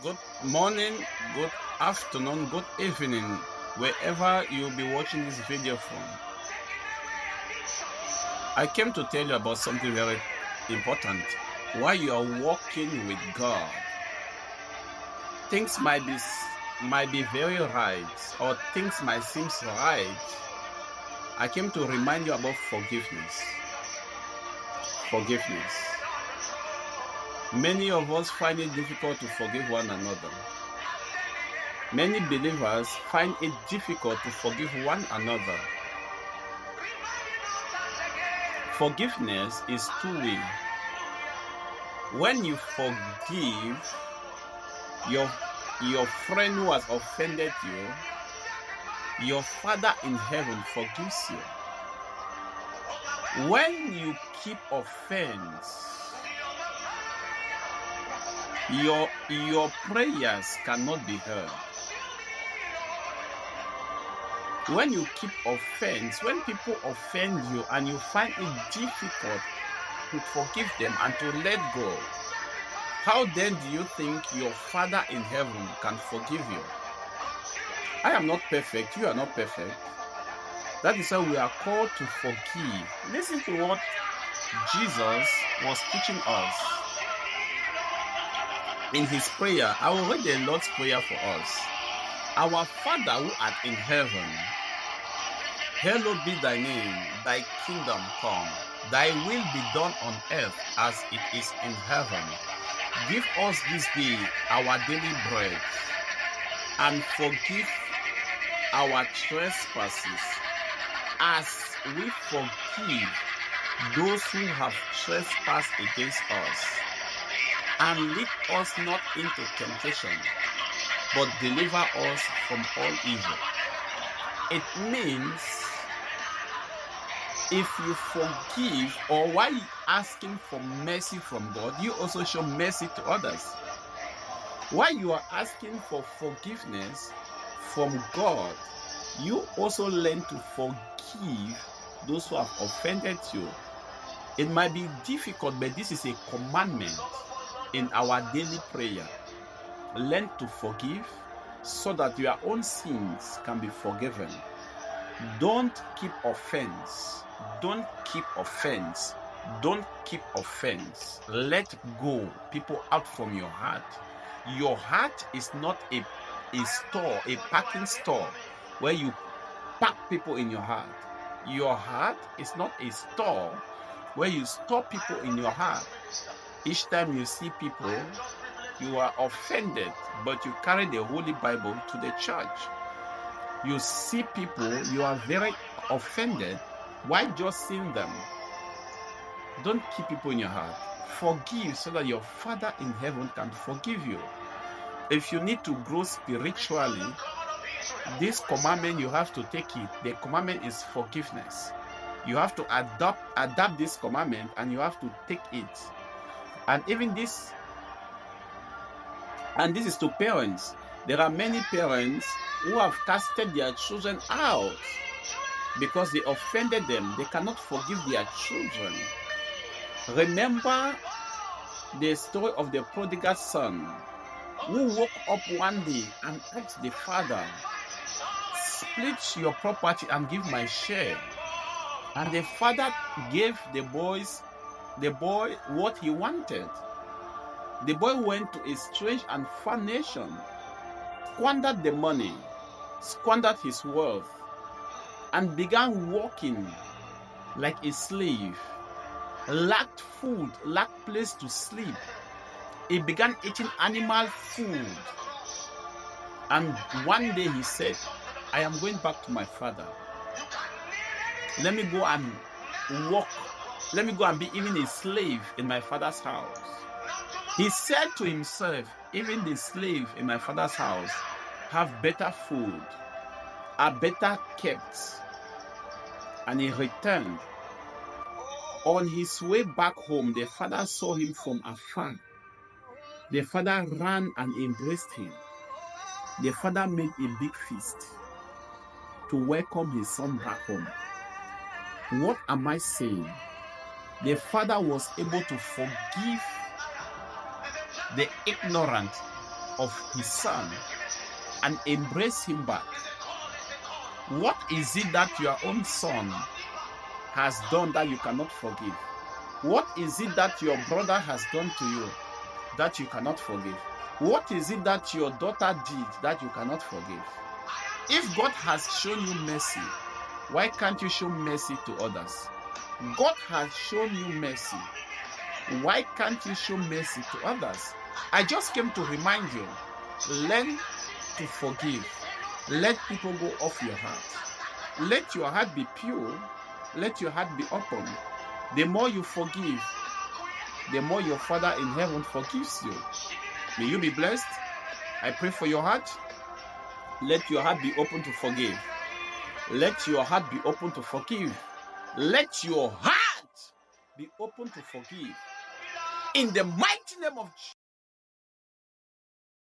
Good morning, good afternoon, good evening, wherever you'll be watching this video from. I came to tell you about something very important. While you are walking with God, things might be very right, or things might seem right. I came to remind you about forgiveness. Forgiveness. Many of us find it difficult to forgive one another. Many believers find it difficult to forgive one another. Forgiveness is two-way. When you forgive your friend who has offended you, your Father in heaven forgives you. When you keep offense, your prayers cannot be heard. When you keep offense, when people offend you and you find it difficult to forgive them and to let go, how then do you think your Father in heaven can forgive you? I am not perfect. You are not perfect. That is why we are called to forgive. Listen to what Jesus was teaching us in his prayer. I will read the Lord's Prayer for us. Our Father who art in heaven, hallowed be thy name, thy kingdom come, thy will be done on earth as it is in heaven. Give us this day our daily bread, and forgive our trespasses, as we forgive those who have trespassed against us. And lead us not into temptation, but deliver us from all evil. It means if you forgive, or while asking for mercy from God, you also show mercy to others. While you are asking for forgiveness from God, you also learn to forgive those who have offended you. It might be difficult, but this is a commandment in our daily prayer. Learn to forgive so that your own sins can be forgiven. Don't keep offense. Don't keep offense. Don't keep offense. Let go people out from your heart. Your heart is not a store, a parking store where you pack people in your heart. Your heart is not a store where you store people in your heart. Each time you see people, you are offended, but you carry the Holy Bible to the church. You see people, you are very offended. Why just seeing them? Don't keep people in your heart. Forgive so that your Father in heaven can forgive you. If you need to grow spiritually, this commandment, you have to take it. The commandment is forgiveness. You have to adapt this commandment, and you have to take it. And even this, and this is to parents. There are many parents who have casted their children out because they offended them. They cannot forgive their children. Remember the story of the prodigal son who woke up one day and asked the father, split your property and give my share. And the father gave the boy what he wanted. The boy went to a strange and far nation, squandered the money, squandered his wealth, and began walking like a slave, lacked food, lacked place to sleep. He began eating animal food. And one day he said, I am going back to my father. Let me go and walk. Let me go and be even a slave in my father's house. He said to himself, even the slave in my father's house have better food, are better kept. And he returned. On his way back home, the father saw him from afar. The father ran and embraced him. The father made a big feast to welcome his son back home. What am I saying? The father was able to forgive the ignorant of his son and embrace him back? What is it that your own son has done that you cannot forgive? What is it that your brother has done to you that you cannot forgive? What is it that your daughter did that you cannot forgive? If God has shown you mercy, why can't you show mercy to others? God has shown you mercy. Why can't you show mercy to others? I just came to remind you, learn to forgive. Let people go off your heart. Let your heart be pure. Let your heart be open. The more you forgive, the more your Father in heaven forgives you. May you be blessed. I pray for your heart. Let your heart be open to forgive. Let your heart be open to forgive. Let your heart be open to forgive. In the mighty name of